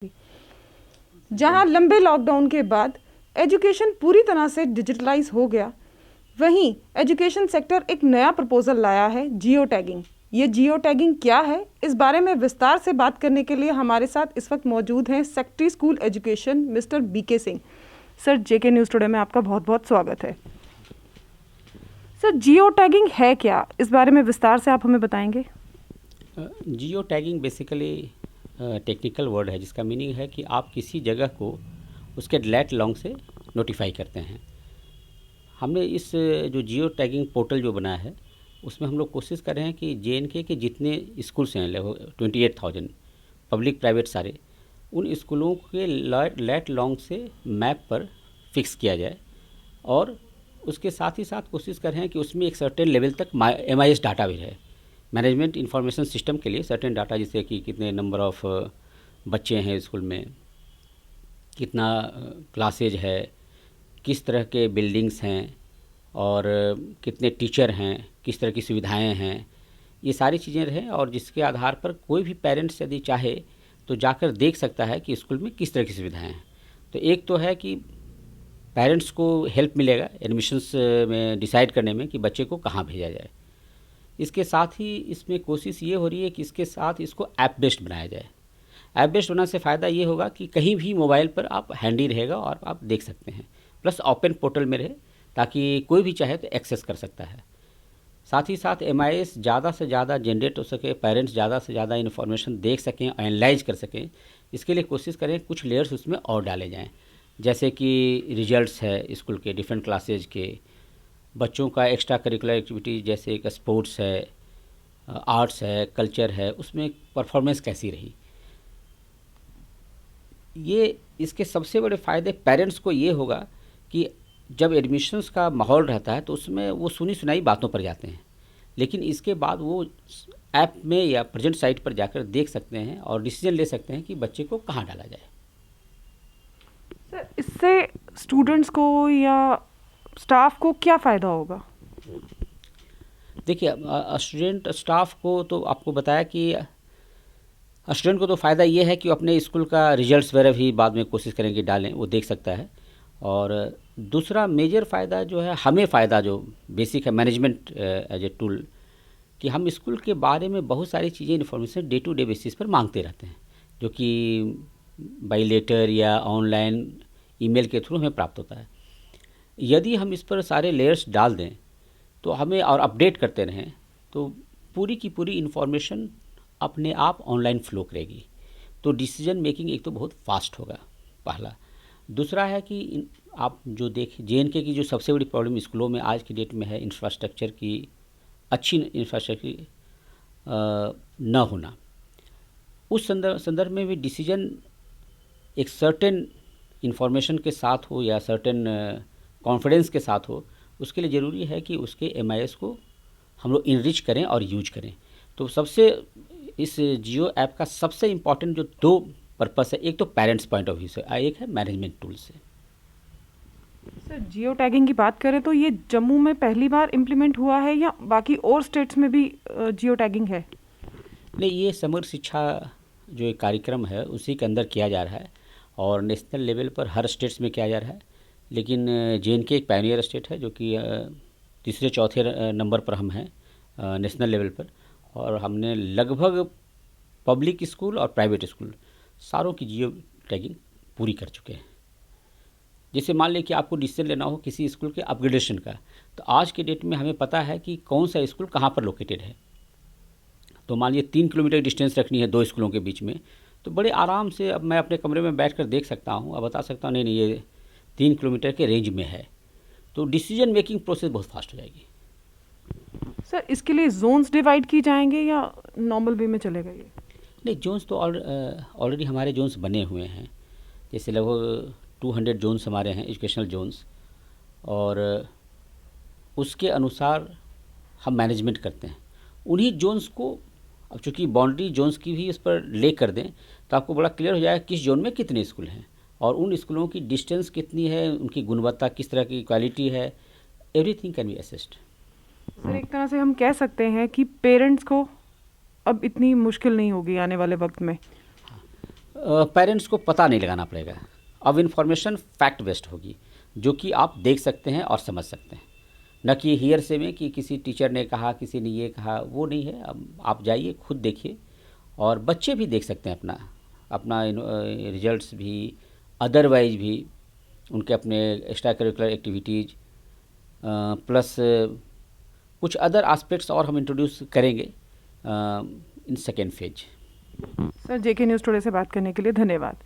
जहां लंबे लॉकडाउन के बाद एजुकेशन पूरी तरह से डिजिटलाइज हो गया, वहीं एजुकेशन सेक्टर एक नया प्रपोजल लाया है, जियो टैगिंग। ये जियो टैगिंग क्या है, इस बारे में विस्तार से बात करने के लिए हमारे साथ इस वक्त मौजूद हैं secretary school education mister B K Singh. Sir, J K news today में आपका बहुत बहुत स्वागत है। सर, जियो टैगिंग है क्या, इस बारे में विस्तार से आप हमें बताएंगे? Geo tagging basically technical word है जिसका मीनिंग है कि आप किसी जगह को उसके लेट लॉन्ग से नोटिफाई करते हैं। हमने इस जो जियो टैगिंग पोर्टल जो बनाया है उसमें हम लोग कोशिश कर रहे हैं कि JNK के जितने स्कूल्स हैं 28,000 पब्लिक प्राइवेट सारे, उन स्कूलों के लेट लॉन्ग से मैप पर फिक्स किया जाए और उसके साथ ही साथ कोशिश कर रहे हैं कि उसमें एक सर्टेन लेवल तक MIS डाटा भी रहे, मैनेजमेंट इंफॉर्मेशन सिस्टम के लिए सर्टेन डाटा, जैसे कि कितने नंबर ऑफ़ बच्चे हैं स्कूल में, कितना क्लासेज है, किस तरह के बिल्डिंग्स हैं और कितने टीचर हैं, किस तरह की सुविधाएं हैं, ये सारी चीज़ें रहें। और जिसके आधार पर कोई भी पेरेंट्स यदि चाहे तो जाकर देख सकता है कि स्कूल में किस तरह की सुविधाएं हैं। तो एक तो है कि पेरेंट्स को हेल्प मिलेगा एडमिशन्स में डिसाइड करने में कि बच्चे को कहाँ भेजा जाए। इसके साथ ही इसमें कोशिश ये हो रही है कि इसके साथ इसको ऐप बेस्ड बनाया जाए। ऐप बेस्ड बनाने से फ़ायदा ये होगा कि कहीं भी मोबाइल पर आप हैंडी रहेगा और आप देख सकते हैं, प्लस ओपन पोर्टल में रहे ताकि कोई भी चाहे तो एक्सेस कर सकता है। साथ ही साथ MIS ज़्यादा से ज़्यादा जनरेट हो सके, पेरेंट्स ज़्यादा से ज़्यादा इन्फॉर्मेशन देख सकें, एनालाइज कर सकें, इसके लिए कोशिश करें कुछ लेयर्स उसमें और डाले जाएँ, जैसे कि रिजल्ट्स है स्कूल के डिफरेंट क्लासेज के, बच्चों का एक्स्ट्रा करिकुलर एक्टिविटी जैसे एक स्पोर्ट्स है, आर्ट्स है, कल्चर है, उसमें परफॉर्मेंस कैसी रही। ये इसके सबसे बड़े फ़ायदे पेरेंट्स को ये होगा कि जब एडमिशन्स का माहौल रहता है तो उसमें वो सुनी सुनाई बातों पर जाते हैं, लेकिन इसके बाद वो ऐप में या प्रेजेंट साइट पर जाकर देख सकते हैं और डिसीजन ले सकते हैं कि बच्चे को कहाँ डाला जाए। सर, इससे स्टूडेंट्स को या स्टाफ को क्या फ़ायदा होगा? देखिए, स्टूडेंट स्टाफ को तो आपको बताया कि स्टूडेंट को तो फ़ायदा ये है कि वो अपने स्कूल का रिजल्ट्स वगैरह भी बाद में कोशिश करेंगे डालें, वो देख सकता है। और दूसरा मेजर फ़ायदा जो है, हमें फ़ायदा जो बेसिक है मैनेजमेंट एज ए टूल, कि हम स्कूल के बारे में बहुत सारी चीज़ें information day to day basis पर मांगते रहते हैं, जो कि बाई लेटर या ऑनलाइन ईमेल के थ्रू हमें प्राप्त होता है। यदि हम इस पर सारे लेयर्स डाल दें तो हमें और अपडेट करते रहें तो पूरी की पूरी इन्फॉर्मेशन अपने आप ऑनलाइन फ्लो करेगी, तो डिसीजन मेकिंग एक तो बहुत फास्ट होगा, पहला। दूसरा है कि आप जो देखें JNK की जो सबसे बड़ी प्रॉब्लम स्कूलों में आज की डेट में है, इंफ्रास्ट्रक्चर की अच्छी इंफ्रास्ट्रक्चर न होना। उस संदर्भ में भी डिसीजन एक सर्टेन इंफॉर्मेशन के साथ हो या सर्टेन कॉन्फिडेंस के साथ हो, उसके लिए ज़रूरी है कि उसके MIS को हम लोग इनरिच करें और यूज करें। तो सबसे इस जियो ऐप का सबसे इम्पॉर्टेंट जो दो पर्पस है, एक तो पेरेंट्स पॉइंट ऑफ व्यू से, एक है मैनेजमेंट टूल से। सर, जियो टैगिंग की बात करें तो ये जम्मू में पहली बार इम्प्लीमेंट हुआ है या बाकी और स्टेट्स में भी जियो टैगिंग है? नहीं, ये समग्र शिक्षा जो एक कार्यक्रम है उसी के अंदर किया जा रहा है और नेशनल लेवल पर हर स्टेट्स में किया जा रहा है, लेकिन JNK एक पायनियर स्टेट है जो कि तीसरे चौथे नंबर पर हम हैं नेशनल लेवल पर। और हमने लगभग पब्लिक स्कूल और प्राइवेट स्कूल सारों की जियो टैगिंग पूरी कर चुके हैं। जैसे मान लें कि आपको डिसीजन लेना हो किसी स्कूल के अपग्रेडेशन का, तो आज के डेट में हमें पता है कि कौन सा स्कूल कहाँ पर लोकेटेड है। तो मान लीजिए 3 किलोमीटर डिस्टेंस रखनी है दो स्कूलों के बीच में, तो बड़े आराम से अब मैं अपने कमरे में बैठकर देख सकता हूँ और बता सकता हूँ नहीं ये 3 किलोमीटर के रेंज में है। तो डिसीजन मेकिंग प्रोसेस बहुत फास्ट हो जाएगी। सर, इसके लिए जोन्स डिवाइड की जाएंगे या नॉर्मल वे में चलेगा ये? नहीं, जोन्स तो ऑलरेडी हमारे जोन्स बने हुए हैं, जैसे लगभग 200 जोन्स हमारे हैं एजुकेशनल जोन्स, और उसके अनुसार हम मैनेजमेंट करते हैं उन्हीं जोन्स को। अब चूँकि बाउंड्री जोन्स की भी इस पर ले कर दें तो आपको बड़ा क्लियर हो जाएगा किस जोन में कितने स्कूल हैं और उन स्कूलों की डिस्टेंस कितनी है, उनकी गुणवत्ता किस तरह की क्वालिटी है, everything can be assessed. Sir, एक तरह से हम कह सकते हैं कि पेरेंट्स को अब इतनी मुश्किल नहीं होगी आने वाले वक्त में। पेरेंट्स को पता नहीं लगाना पड़ेगा। अब इन्फॉर्मेशन फैक्ट बेस्ड होगी, जो कि आप देख सकते हैं और समझ सकते हैं, न कि हियर से में कि किसी टीचर ने कहा, किसी ने ये कहा, वो नहीं है। अब आप जाइए, खुद देखिए, और बच्चे भी देख सकते हैं अपना अपना रिजल्ट्स भी, अदरवाइज भी उनके अपने एक्स्ट्रा करिकुलर एक्टिविटीज़ प्लस कुछ अदर एस्पेक्ट्स और हम इंट्रोड्यूस करेंगे in second phase. Sir, J K news today से बात करने के लिए धन्यवाद।